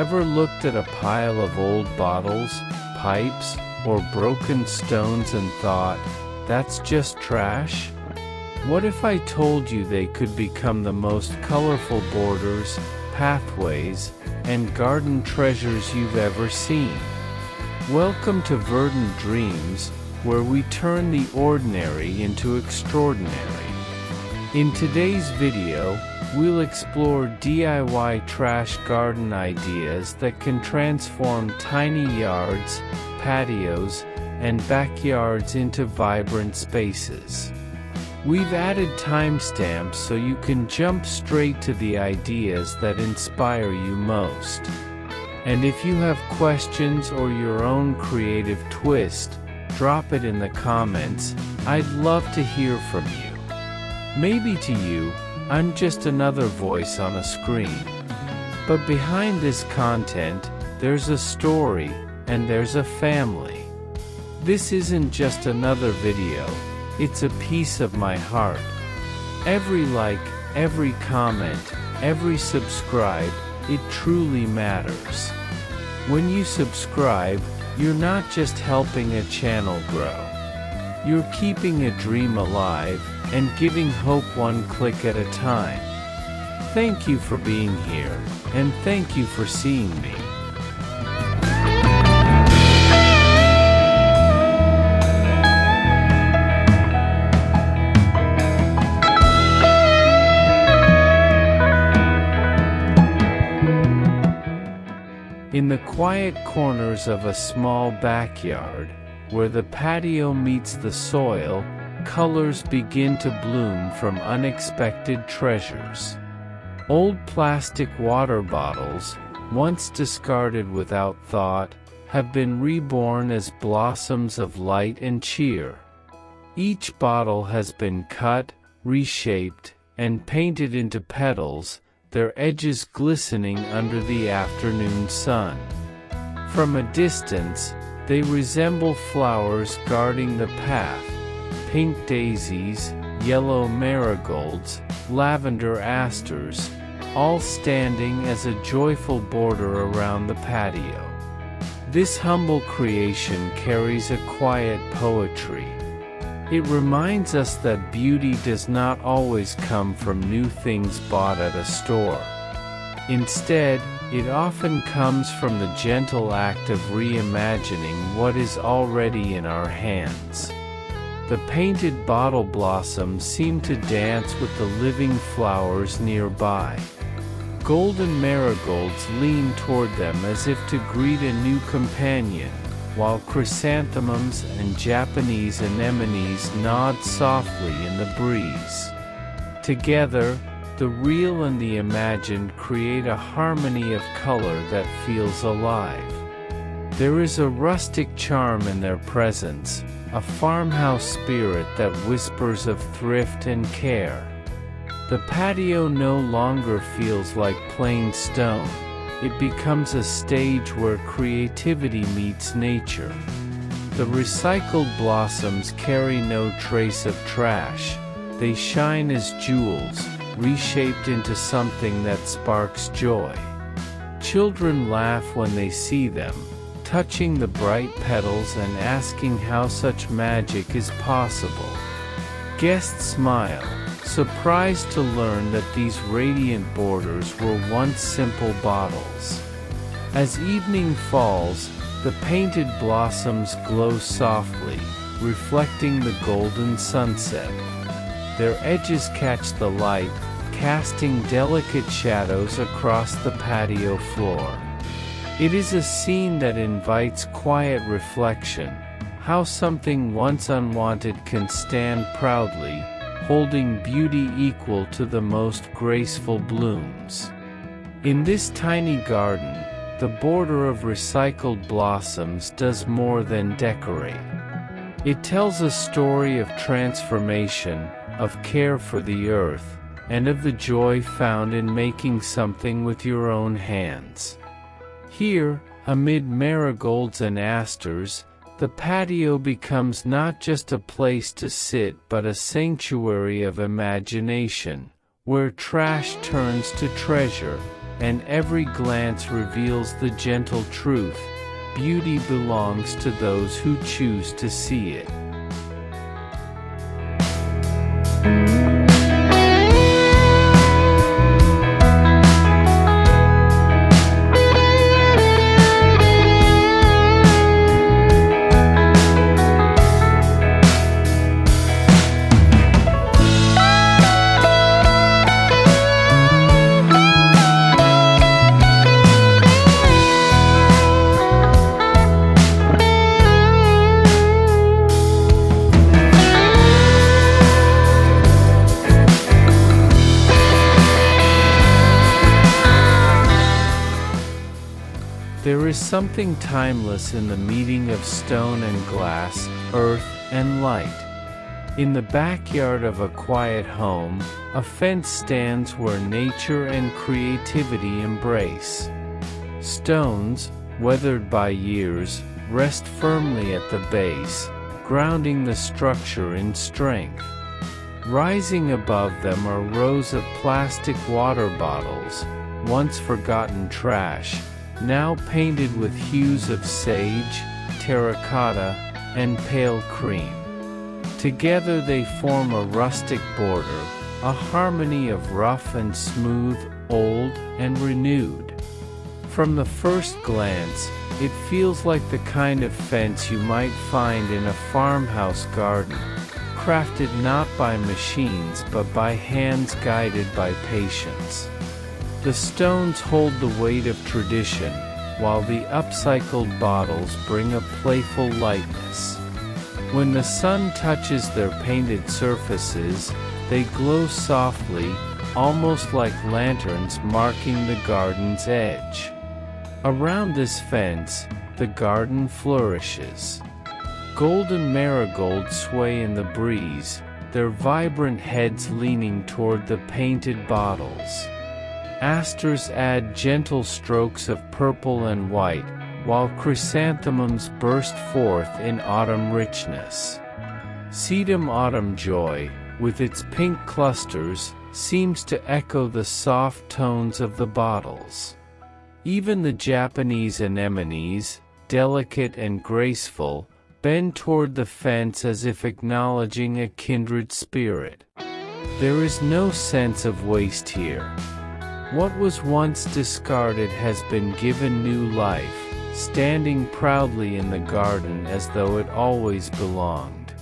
ever looked at a pile of old bottles, pipes, or broken stones and thought, that's just trash? What if I told you they could become the most colorful borders, pathways, and garden treasures you've ever seen? Welcome to Verdant Dreams, where we turn the ordinary into extraordinary. In today's video, we'll explore DIY trash garden ideas that can transform tiny yards, patios, and backyards into vibrant spaces. We've added timestamps so you can jump straight to the ideas that inspire you most. And if you have questions or your own creative twist, drop it in the comments. I'd love to hear from you. Maybe to you, I'm just another voice on a screen. But behind this content, there's a story, and there's a family. This isn't just another video, it's a piece of my heart. Every like, every comment, every subscribe, it truly matters. When you subscribe, you're not just helping a channel grow. You're keeping a dream alive, and giving hope one click at a time. Thank you for being here, and thank you for seeing me. In the quiet corners of a small backyard, where the patio meets the soil, colors begin to bloom from unexpected treasures. Old plastic water bottles, once discarded without thought, have been reborn as blossoms of light and cheer. Each bottle has been cut, reshaped, and painted into petals, their edges glistening under the afternoon sun. From a distance, they resemble flowers guarding the path: pink daisies, yellow marigolds, lavender asters, all standing as a joyful border around the patio. This humble creation carries a quiet poetry. It reminds us that beauty does not always come from new things bought at a store. Instead, it often comes from the gentle act of reimagining what is already in our hands. The painted bottle blossoms seem to dance with the living flowers nearby. Golden marigolds lean toward them as if to greet a new companion, while chrysanthemums and Japanese anemones nod softly in the breeze. Together, the real and the imagined create a harmony of color that feels alive. There is a rustic charm in their presence, a farmhouse spirit that whispers of thrift and care. The patio no longer feels like plain stone. It becomes a stage where creativity meets nature. The recycled blossoms carry no trace of trash. They shine as jewels, reshaped into something that sparks joy. Children laugh when they see them, touching the bright petals and asking how such magic is possible. Guests smile, surprised to learn that these radiant borders were once simple bottles. As evening falls, the painted blossoms glow softly, reflecting the golden sunset. Their edges catch the light, casting delicate shadows across the patio floor. It is a scene that invites quiet reflection, how something once unwanted can stand proudly, holding beauty equal to the most graceful blooms. In this tiny garden, the border of recycled blossoms does more than decorate. It tells a story of transformation, of care for the earth, and of the joy found in making something with your own hands. Here, amid marigolds and asters, the patio becomes not just a place to sit but a sanctuary of imagination, where trash turns to treasure, and every glance reveals the gentle truth: beauty belongs to those who choose to see it. There is something timeless in the meeting of stone and glass, earth and light. In the backyard of a quiet home, a fence stands where nature and creativity embrace. Stones, weathered by years, rest firmly at the base, grounding the structure in strength. Rising above them are rows of plastic water bottles, once forgotten trash, now painted with hues of sage, terracotta, and pale cream. Together they form a rustic border, a harmony of rough and smooth, old and renewed. From the first glance, it feels like the kind of fence you might find in a farmhouse garden, crafted not by machines but by hands guided by patience. The stones hold the weight of tradition, while the upcycled bottles bring a playful lightness. When the sun touches their painted surfaces, they glow softly, almost like lanterns marking the garden's edge. Around this fence, the garden flourishes. Golden marigolds sway in the breeze, their vibrant heads leaning toward the painted bottles. Asters add gentle strokes of purple and white, while chrysanthemums burst forth in autumn richness. Sedum autumn joy, with its pink clusters, seems to echo the soft tones of the bottles. Even the Japanese anemones, delicate and graceful, bend toward the fence as if acknowledging a kindred spirit. There is no sense of waste here. What was once discarded has been given new life, standing proudly in the garden as though it always belonged.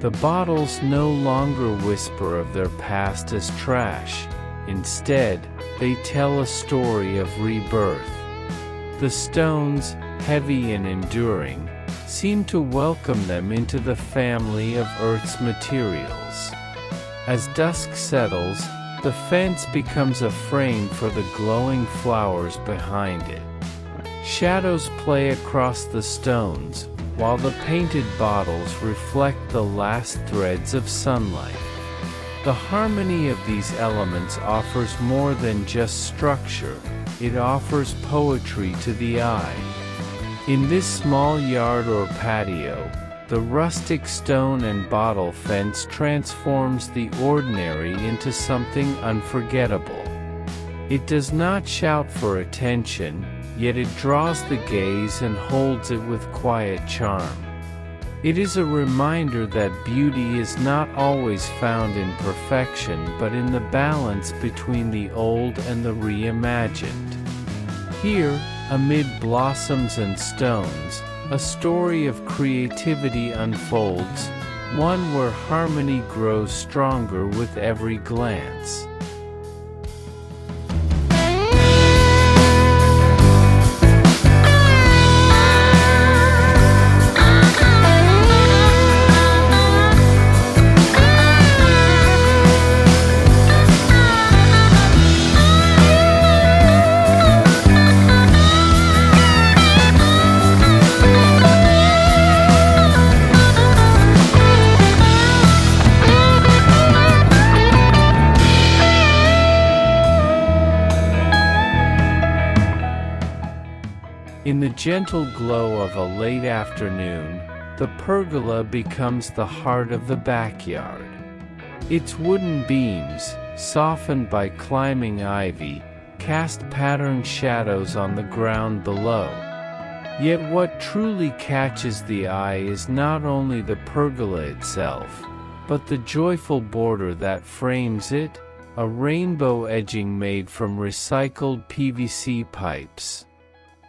The bottles no longer whisper of their past as trash. Instead, they tell a story of rebirth. The stones, heavy and enduring, seem to welcome them into the family of Earth's materials. As dusk settles, the fence becomes a frame for the glowing flowers behind it. Shadows play across the stones, while the painted bottles reflect the last threads of sunlight. The harmony of these elements offers more than just structure, it offers poetry to the eye. In this small yard or patio, the rustic stone and bottle fence transforms the ordinary into something unforgettable. It does not shout for attention, yet it draws the gaze and holds it with quiet charm. It is a reminder that beauty is not always found in perfection but in the balance between the old and the reimagined. Here, amid blossoms and stones, a story of creativity unfolds, one where harmony grows stronger with every glance. In the gentle glow of a late afternoon, the pergola becomes the heart of the backyard. Its wooden beams, softened by climbing ivy, cast patterned shadows on the ground below. Yet what truly catches the eye is not only the pergola itself, but the joyful border that frames it, a rainbow edging made from recycled PVC pipes.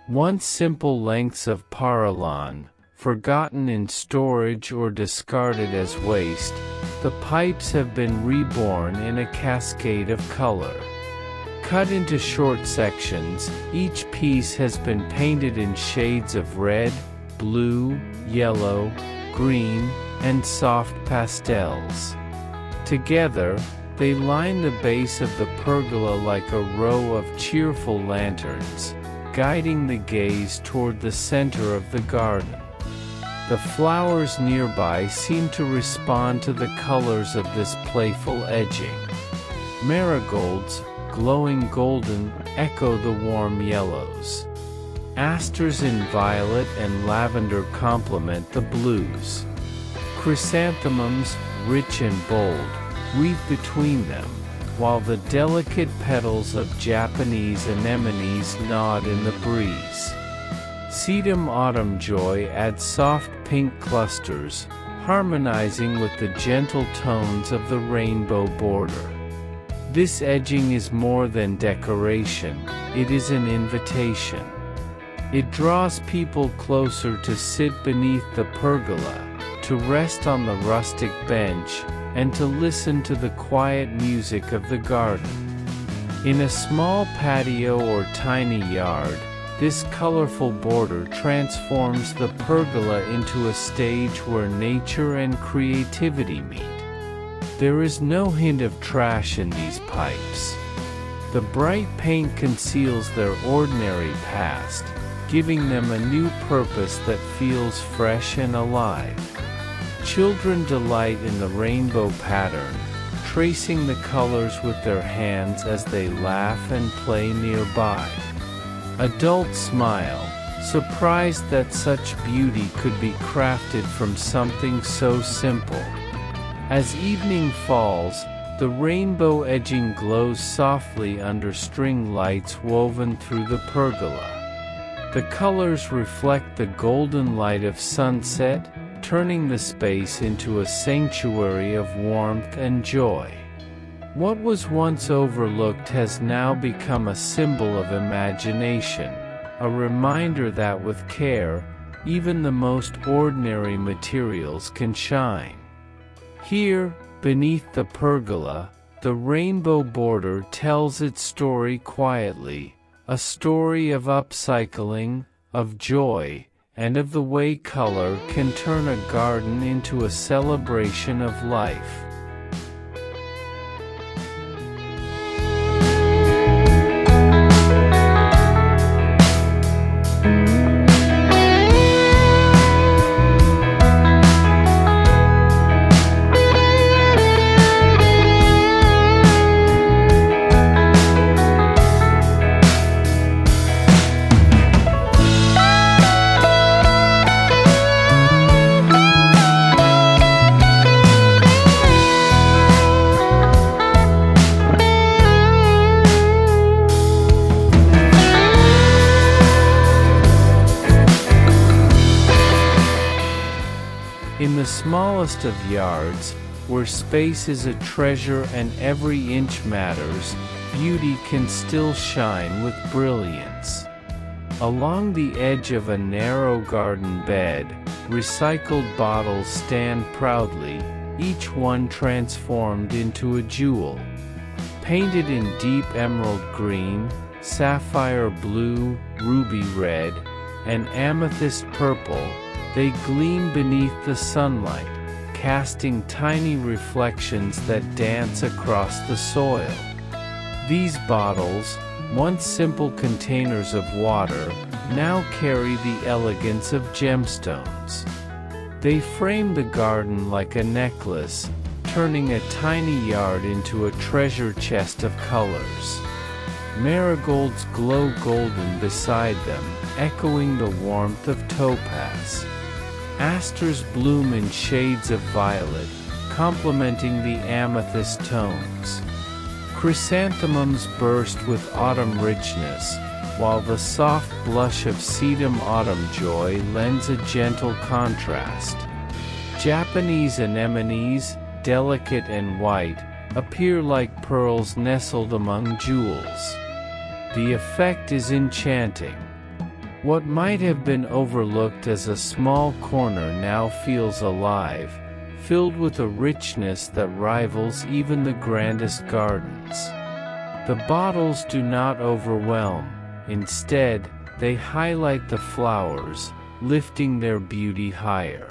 Once simple lengths of porcelain, forgotten in storage or discarded as waste, the pipes have been reborn in a cascade of color. Cut into short sections, each piece has been painted in shades of red, blue, yellow, green, and soft pastels. Together, they line the base of the pergola like a row of cheerful lanterns, guiding the gaze toward the center of the garden. The flowers nearby seem to respond to the colors of this playful edging. Marigolds, glowing golden, echo the warm yellows. Asters in violet and lavender complement the blues. Chrysanthemums, rich and bold, weave between them, while the delicate petals of Japanese anemones nod in the breeze. Sedum autumn joy adds soft pink clusters, harmonizing with the gentle tones of the rainbow border. This edging is more than decoration, it is an invitation. It draws people closer to sit beneath the pergola, to rest on the rustic bench, and to listen to the quiet music of the garden. In a small patio or tiny yard, this colorful border transforms the pergola into a stage where nature and creativity meet. There is no hint of trash in these pipes. The bright paint conceals their ordinary past, giving them a new purpose that feels fresh and alive. Children delight in the rainbow pattern, tracing the colors with their hands as they laugh and play nearby. Adults smile, surprised that such beauty could be crafted from something so simple. As evening falls, the rainbow edging glows softly under string lights woven through the pergola. The colors reflect the golden light of sunset, turning the space into a sanctuary of warmth and joy. What was once overlooked has now become a symbol of imagination, a reminder that with care, even the most ordinary materials can shine. Here, beneath the pergola, the rainbow border tells its story quietly, a story of upcycling, of joy, and of the way color can turn a garden into a celebration of life. In the smallest of yards, where space is a treasure and every inch matters, beauty can still shine with brilliance. Along the edge of a narrow garden bed, recycled bottles stand proudly, each one transformed into a jewel. Painted in deep emerald green, sapphire blue, ruby red, and amethyst purple, they gleam beneath the sunlight, casting tiny reflections that dance across the soil. These bottles, once simple containers of water, now carry the elegance of gemstones. They frame the garden like a necklace, turning a tiny yard into a treasure chest of colors. Marigolds glow golden beside them, echoing the warmth of topaz. Asters bloom in shades of violet, complementing the amethyst tones. Chrysanthemums burst with autumn richness, while the soft blush of sedum autumn joy lends a gentle contrast. Japanese anemones, delicate and white, appear like pearls nestled among jewels. The effect is enchanting. What might have been overlooked as a small corner now feels alive, filled with a richness that rivals even the grandest gardens. The bottles do not overwhelm. Instead, they highlight the flowers, lifting their beauty higher.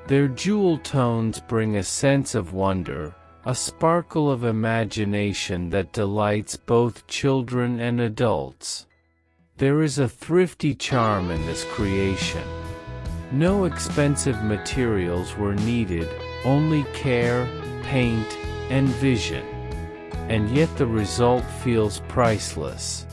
Their jewel tones bring a sense of wonder, a sparkle of imagination that delights both children and adults. There is a thrifty charm in this creation. No expensive materials were needed, only care, paint, and vision. And yet the result feels priceless.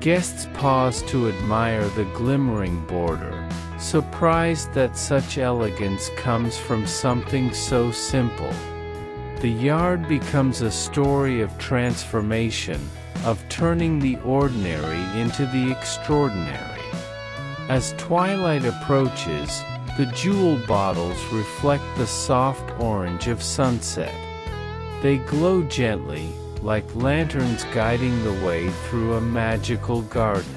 Guests pause to admire the glimmering border, surprised that such elegance comes from something so simple. The yard becomes a story of transformation, of turning the ordinary into the extraordinary. As twilight approaches, the jewel bottles reflect the soft orange of sunset. They glow gently, like lanterns guiding the way through a magical garden.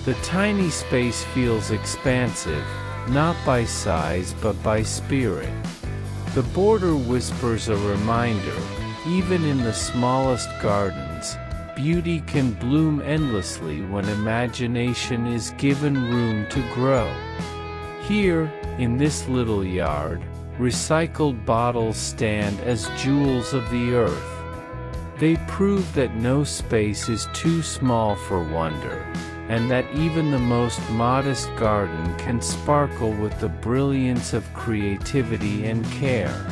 The tiny space feels expansive, not by size but by spirit. The border whispers a reminder, even in the smallest gardens, beauty can bloom endlessly when imagination is given room to grow. Here, in this little yard, recycled bottles stand as jewels of the earth. They prove that no space is too small for wonder, and that even the most modest garden can sparkle with the brilliance of creativity and care.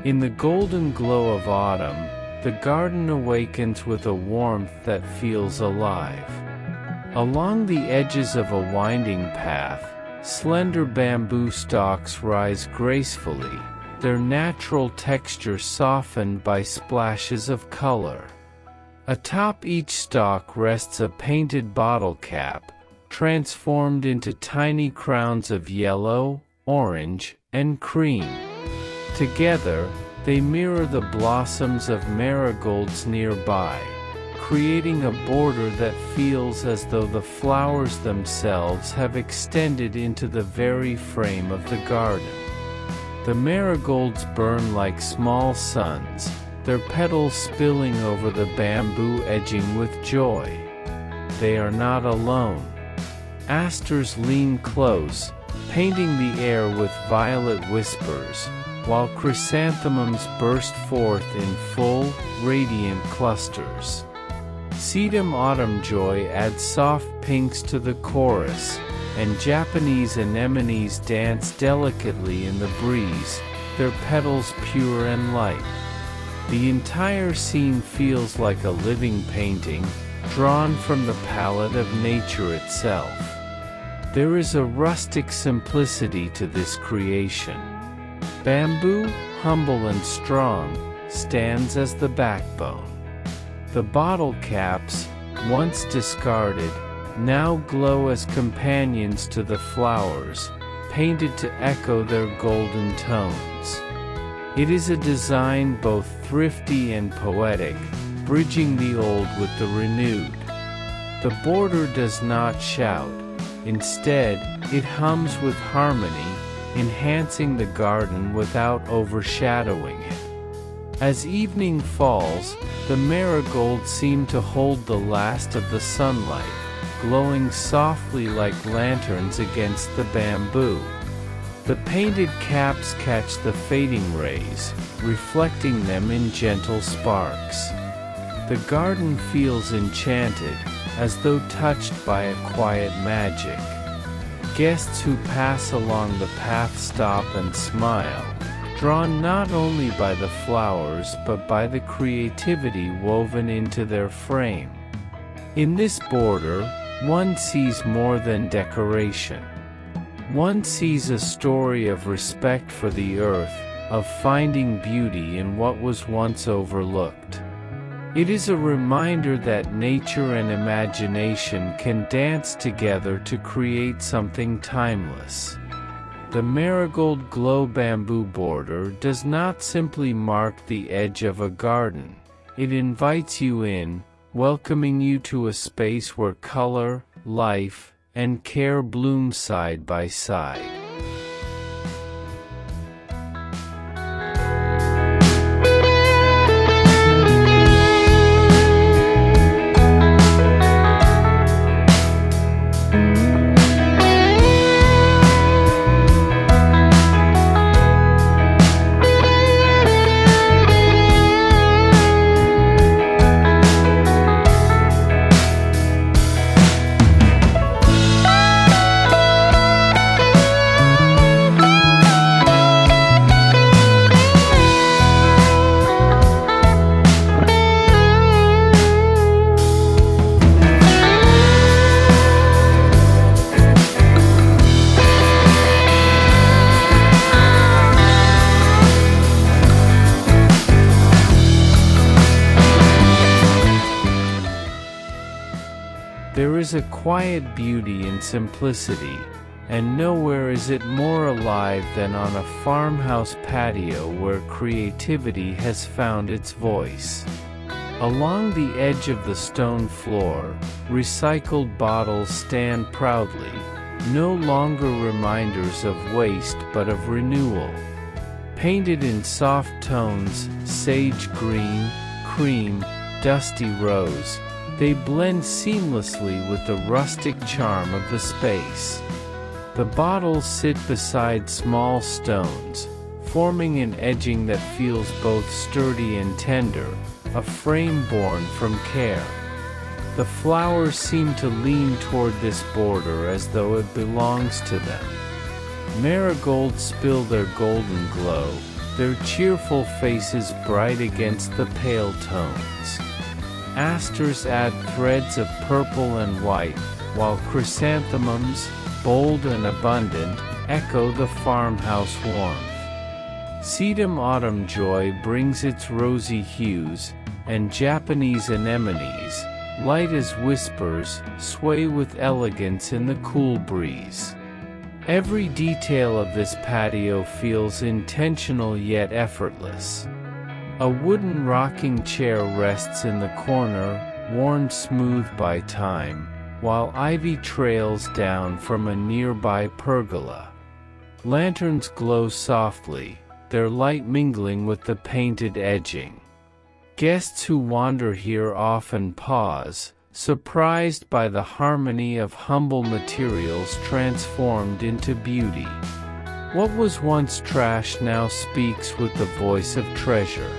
In the golden glow of autumn, the garden awakens with a warmth that feels alive. Along the edges of a winding path, slender bamboo stalks rise gracefully, their natural texture softened by splashes of color. Atop each stalk rests a painted bottle cap, transformed into tiny crowns of yellow, orange, and cream. Together, they mirror the blossoms of marigolds nearby, creating a border that feels as though the flowers themselves have extended into the very frame of the garden. The marigolds burn like small suns, their petals spilling over the bamboo edging with joy. They are not alone. Asters lean close, painting the air with violet whispers, while chrysanthemums burst forth in full, radiant clusters. Sedum autumn joy adds soft pinks to the chorus, and Japanese anemones dance delicately in the breeze, their petals pure and light. The entire scene feels like a living painting, drawn from the palette of nature itself. There is a rustic simplicity to this creation. Bamboo, humble and strong, stands as the backbone. The bottle caps, once discarded, now glow as companions to the flowers, painted to echo their golden tones. It is a design both thrifty and poetic, bridging the old with the renewed. The border does not shout, Instead, it hums with harmony, enhancing the garden without overshadowing it. As evening falls, the marigolds seem to hold the last of the sunlight, glowing softly like lanterns against the bamboo. The painted caps catch the fading rays, reflecting them in gentle sparks. The garden feels enchanted, as though touched by a quiet magic. Guests who pass along the path stop and smile, drawn not only by the flowers but by the creativity woven into their frame. In this border, one sees more than decoration. One sees a story of respect for the earth, of finding beauty in what was once overlooked. It is a reminder that nature and imagination can dance together to create something timeless. The marigold glow bamboo border does not simply mark the edge of a garden. It invites you in, welcoming you to a space where color, life, and care bloom side by side. There is a quiet beauty in simplicity, and nowhere is it more alive than on a farmhouse patio where creativity has found its voice. Along the edge of the stone floor, recycled bottles stand proudly, no longer reminders of waste but of renewal. Painted in soft tones, sage green, cream, dusty rose, they blend seamlessly with the rustic charm of the space. The bottles sit beside small stones, forming an edging that feels both sturdy and tender, a frame born from care. The flowers seem to lean toward this border as though it belongs to them. Marigolds spill their golden glow, their cheerful faces bright against the pale tones. Asters add threads of purple and white, while chrysanthemums, bold and abundant, echo the farmhouse warmth. Sedum autumn joy brings its rosy hues, and Japanese anemones, light as whispers, sway with elegance in the cool breeze. Every detail of this patio feels intentional yet effortless. A wooden rocking chair rests in the corner, worn smooth by time, while ivy trails down from a nearby pergola. Lanterns glow softly, their light mingling with the painted edging. Guests who wander here often pause, surprised by the harmony of humble materials transformed into beauty. What was once trash now speaks with the voice of treasure.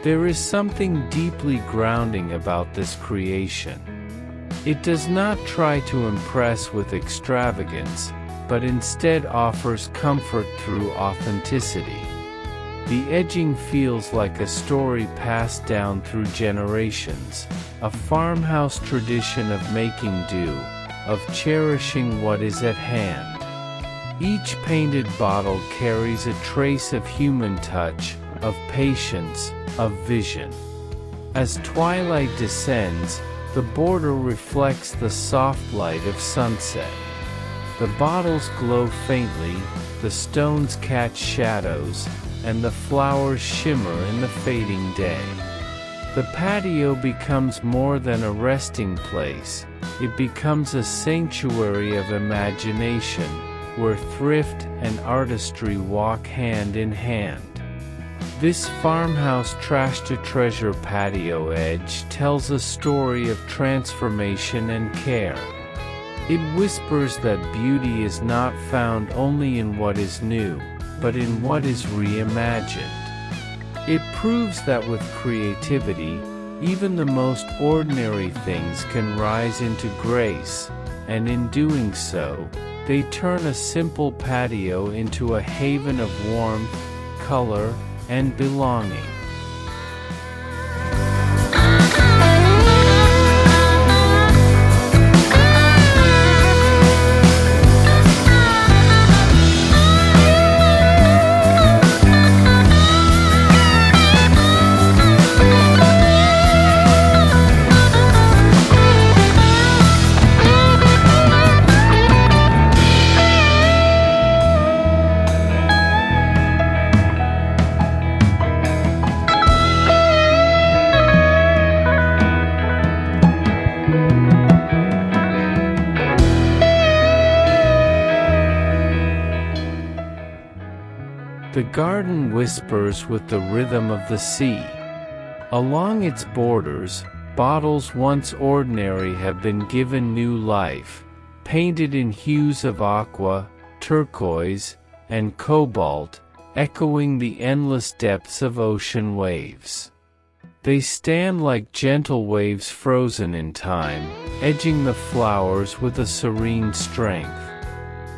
There is something deeply grounding about this creation. It does not try to impress with extravagance, but instead offers comfort through authenticity. The edging feels like a story passed down through generations, a farmhouse tradition of making do, of cherishing what is at hand. Each painted bottle carries a trace of human touch, of patience, of vision. As twilight descends, the border reflects the soft light of sunset. The bottles glow faintly, the stones catch shadows, and the flowers shimmer in the fading day. The patio becomes more than a resting place. It becomes a sanctuary of imagination, where thrift and artistry walk hand in hand. This farmhouse trash-to-treasure patio edge tells a story of transformation and care. It whispers that beauty is not found only in what is new, but in what is reimagined. It proves that with creativity, even the most ordinary things can rise into grace, and in doing so, they turn a simple patio into a haven of warmth, color, and belonging. The garden whispers with the rhythm of the sea. Along its borders, bottles once ordinary have been given new life, painted in hues of aqua, turquoise, and cobalt, echoing the endless depths of ocean waves. They stand like gentle waves frozen in time, edging the flowers with a serene strength.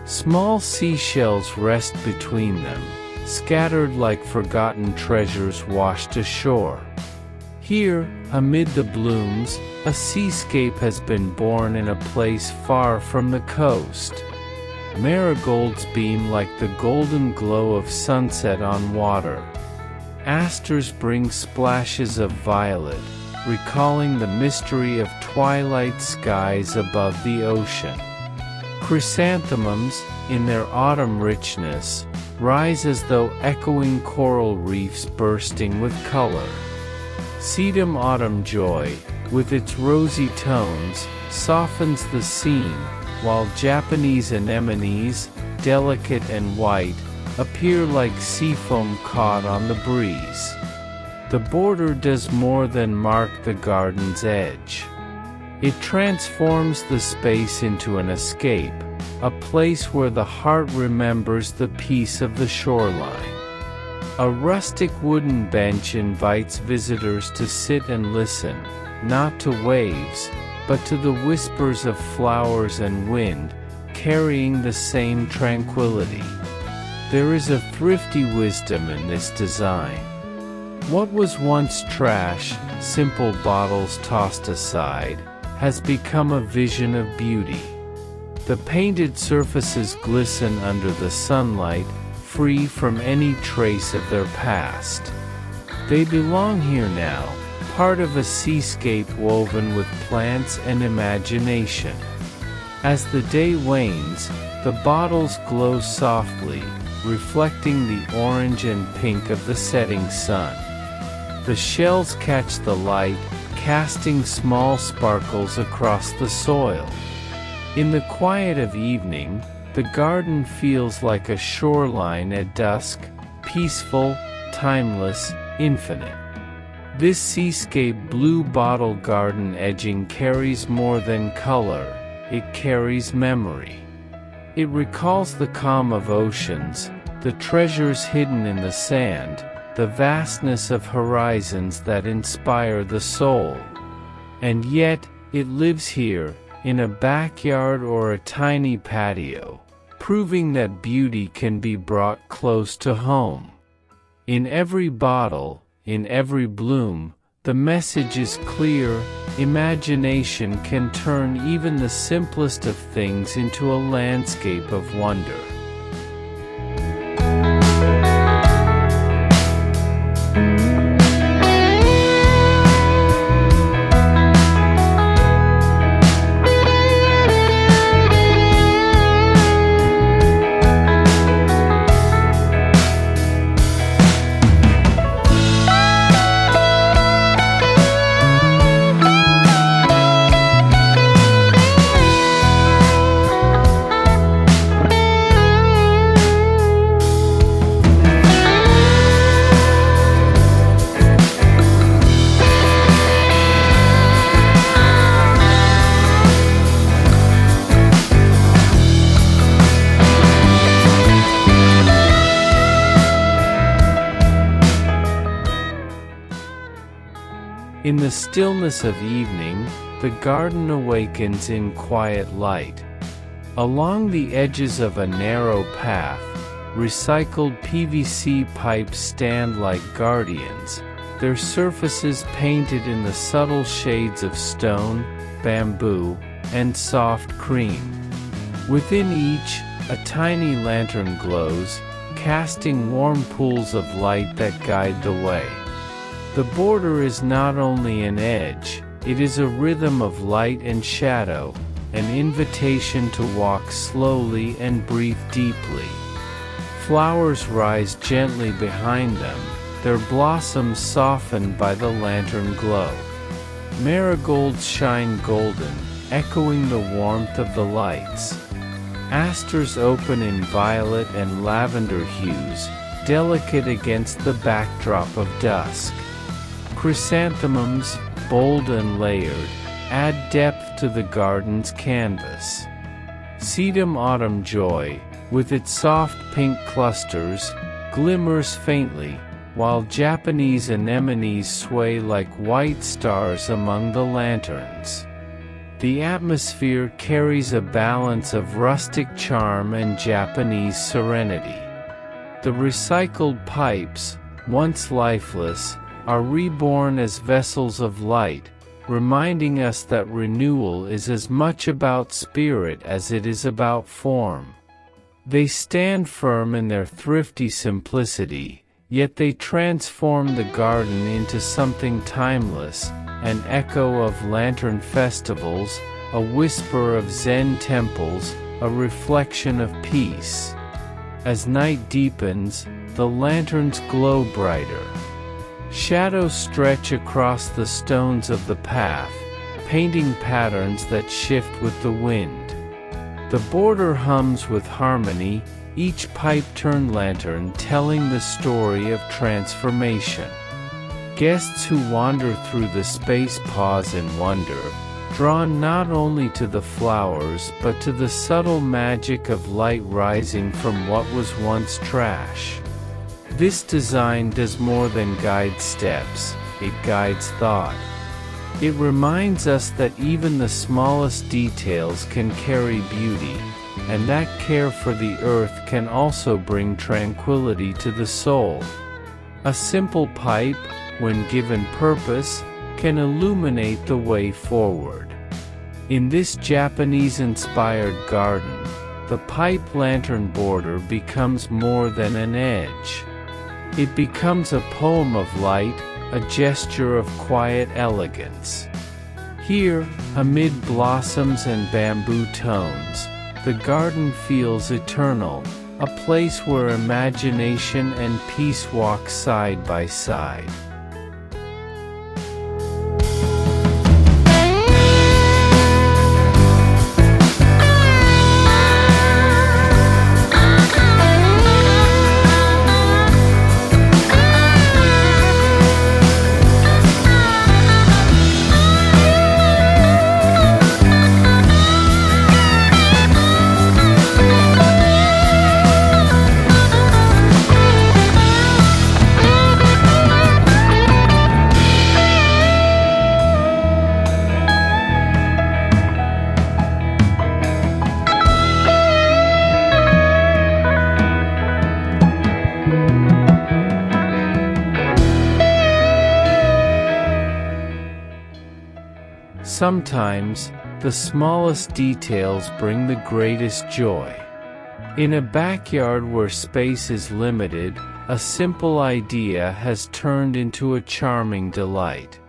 Small seashells rest between them, scattered like forgotten treasures washed ashore. Here, amid the blooms, a seascape has been born in a place far from the coast. Marigolds beam like the golden glow of sunset on water. Asters bring splashes of violet, recalling the mystery of twilight skies above the ocean. Chrysanthemums, in their autumn richness, rise as though echoing coral reefs bursting with color. Sedum autumn joy, with its rosy tones, softens the scene, while Japanese anemones, delicate and white, appear like seafoam caught on the breeze. The border does more than mark the garden's edge. It transforms the space into an escape, a place where the heart remembers the peace of the shoreline. A rustic wooden bench invites visitors to sit and listen, not to waves, but to the whispers of flowers and wind, carrying the same tranquility. There is a thrifty wisdom in this design. What was once trash, simple bottles tossed aside, has become a vision of beauty. The painted surfaces glisten under the sunlight, free from any trace of their past. They belong here now, part of a seascape woven with plants and imagination. As the day wanes, the bottles glow softly, reflecting the orange and pink of the setting sun. The shells catch the light, casting small sparkles across the soil. In the quiet of evening, the garden feels like a shoreline at dusk, peaceful, timeless, infinite. This seascape blue bottle garden edging carries more than color, it carries memory. It recalls the calm of oceans, the treasures hidden in the sand, the vastness of horizons that inspire the soul. And yet, it lives here, in a backyard or a tiny patio, proving that beauty can be brought close to home. In every bottle, in every bloom, the message is clear: imagination can turn even the simplest of things into a landscape of wonder. In the stillness of evening, the garden awakens in quiet light. Along the edges of a narrow path, recycled PVC pipes stand like guardians, their surfaces painted in the subtle shades of stone, bamboo, and soft cream. Within each, a tiny lantern glows, casting warm pools of light that guide the way. The border is not only an edge, it is a rhythm of light and shadow, an invitation to walk slowly and breathe deeply. Flowers rise gently behind them, their blossoms softened by the lantern glow. Marigolds shine golden, echoing the warmth of the lights. Asters open in violet and lavender hues, delicate against the backdrop of dusk. Chrysanthemums, bold and layered, add depth to the garden's canvas. Sedum autumn joy, with its soft pink clusters, glimmers faintly, while Japanese anemones sway like white stars among the lanterns. The atmosphere carries a balance of rustic charm and Japanese serenity. The recycled pipes, once lifeless, are reborn as vessels of light, reminding us that renewal is as much about spirit as it is about form. They stand firm in their thrifty simplicity, yet they transform the garden into something timeless, an echo of lantern festivals, a whisper of Zen temples, a reflection of peace. As night deepens, the lanterns glow brighter. Shadows stretch across the stones of the path, painting patterns that shift with the wind. The border hums with harmony, each pipe-turned lantern telling the story of transformation. Guests who wander through the space pause in wonder, drawn not only to the flowers but to the subtle magic of light rising from what was once trash. This design does more than guide steps, it guides thought. It reminds us that even the smallest details can carry beauty, and that care for the earth can also bring tranquility to the soul. A simple pipe, when given purpose, can illuminate the way forward. In this Japanese-inspired garden, the pipe lantern border becomes more than an edge. It becomes a poem of light, a gesture of quiet elegance. Here, amid blossoms and bamboo tones, the garden feels eternal, a place where imagination and peace walk side by side. Sometimes, the smallest details bring the greatest joy. In a backyard where space is limited, a simple idea has turned into a charming delight.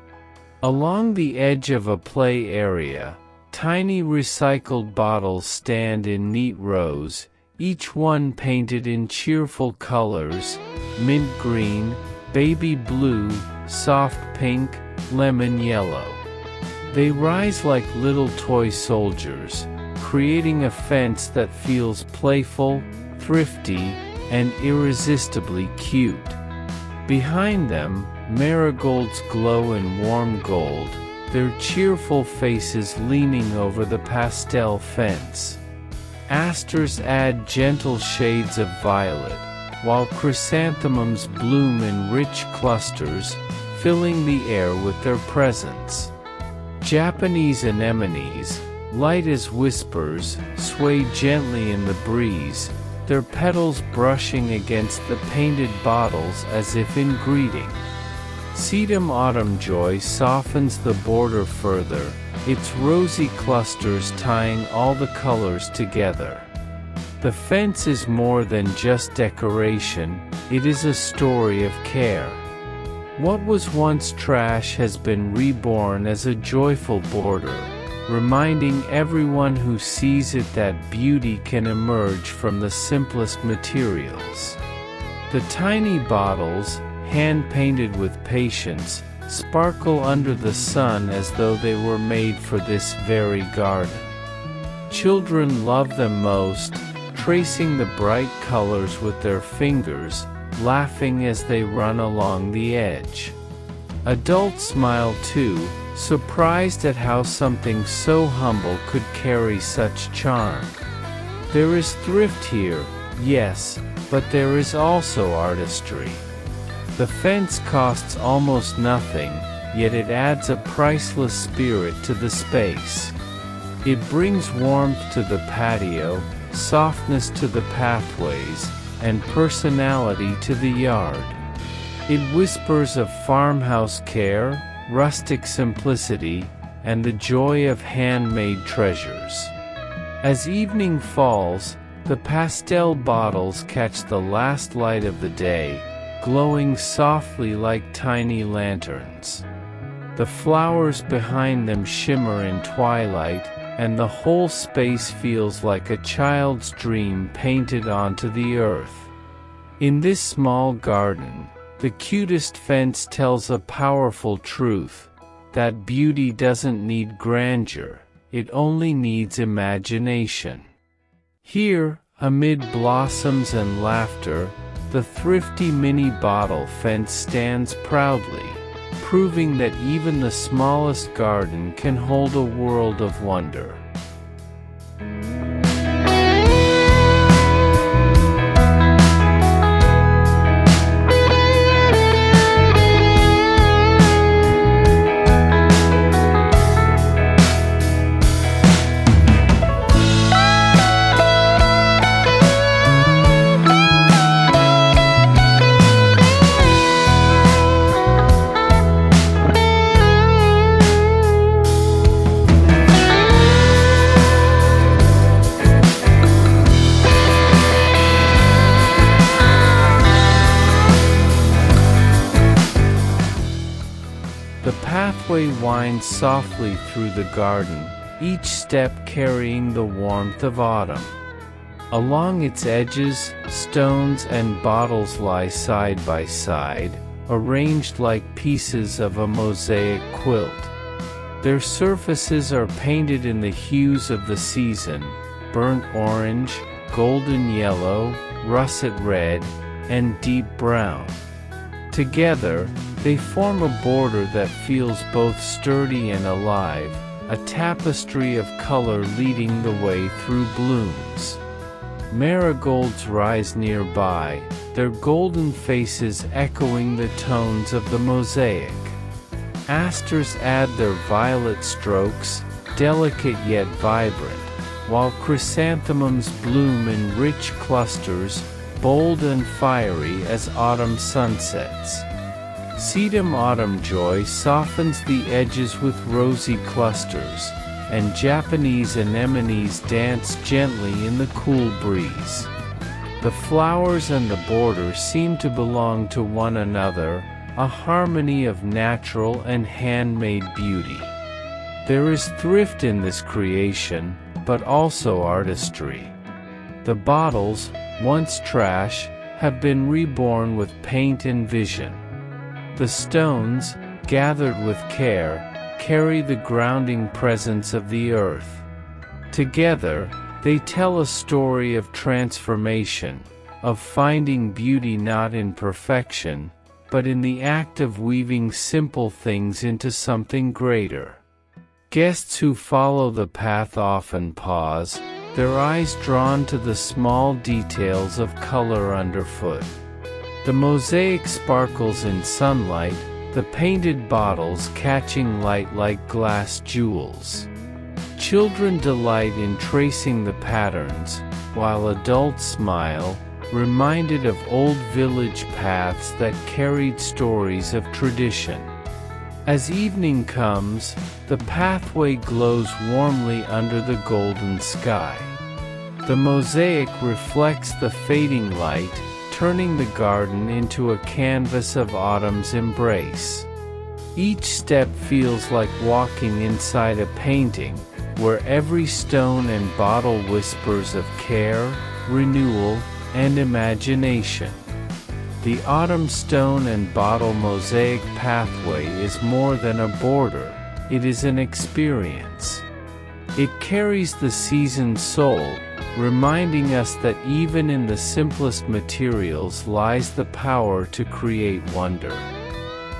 Along the edge of a play area, tiny recycled bottles stand in neat rows, each one painted in cheerful colors: mint green, baby blue, soft pink, lemon yellow. They rise like little toy soldiers, creating a fence that feels playful, thrifty, and irresistibly cute. Behind them, marigolds glow in warm gold, their cheerful faces leaning over the pastel fence. Asters add gentle shades of violet, while chrysanthemums bloom in rich clusters, filling the air with their presence. Japanese anemones, light as whispers, sway gently in the breeze, their petals brushing against the painted bottles as if in greeting. Sedum autumn joy softens the border further, its rosy clusters tying all the colors together. The fence is more than just decoration, it is a story of care. What was once trash has been reborn as a joyful border, reminding everyone who sees it that beauty can emerge from the simplest materials. The tiny bottles, hand-painted with patience, sparkle under the sun as though they were made for this very garden. Children love them most, tracing the bright colors with their fingers, laughing as they run along the edge. Adults smile too, surprised at how something so humble could carry such charm. There is thrift here, yes, but there is also artistry. The fence costs almost nothing, yet it adds a priceless spirit to the space. It brings warmth to the patio, softness to the pathways, and personality to the yard. It whispers of farmhouse care, rustic simplicity, and the joy of handmade treasures. As evening falls, the pastel bottles catch the last light of the day, glowing softly like tiny lanterns. The flowers behind them shimmer in twilight, and the whole space feels like a child's dream painted onto the earth. In this small garden, the cutest fence tells a powerful truth, that beauty doesn't need grandeur, it only needs imagination. Here, amid blossoms and laughter, the thrifty mini bottle fence stands proudly, proving that even the smallest garden can hold a world of wonder. The pathway winds softly through the garden, each step carrying the warmth of autumn. Along its edges, stones and bottles lie side by side, arranged like pieces of a mosaic quilt. Their surfaces are painted in the hues of the season: burnt orange, golden yellow, russet red, and deep brown. Together, they form a border that feels both sturdy and alive, a tapestry of color leading the way through blooms. Marigolds rise nearby, their golden faces echoing the tones of the mosaic. Asters add their violet strokes, delicate yet vibrant, while chrysanthemums bloom in rich clusters, bold and fiery as autumn sunsets. Sedum autumn joy softens the edges with rosy clusters, and Japanese anemones dance gently in the cool breeze. The flowers and the border seem to belong to one another, a harmony of natural and handmade beauty. There is thrift in this creation, but also artistry. The bottles, once trash, have been reborn with paint and vision. The stones, gathered with care, carry the grounding presence of the earth. Together, they tell a story of transformation, of finding beauty not in perfection, but in the act of weaving simple things into something greater. Guests who follow the path often pause, their eyes drawn to the small details of color underfoot. The mosaic sparkles in sunlight, the painted bottles catching light like glass jewels. Children delight in tracing the patterns, while adults smile, reminded of old village paths that carried stories of tradition. As evening comes, the pathway glows warmly under the golden sky. The mosaic reflects the fading light, turning the garden into a canvas of autumn's embrace. Each step feels like walking inside a painting, where every stone and bottle whispers of care, renewal, and imagination. The autumn stone and bottle mosaic pathway is more than a border, it is an experience. It carries the season's soul, reminding us that even in the simplest materials lies the power to create wonder.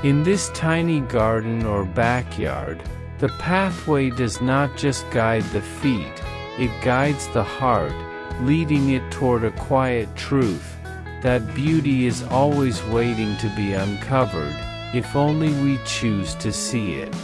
In this tiny garden or backyard, the pathway does not just guide the feet, it guides the heart, leading it toward a quiet truth, that beauty is always waiting to be uncovered, if only we choose to see it.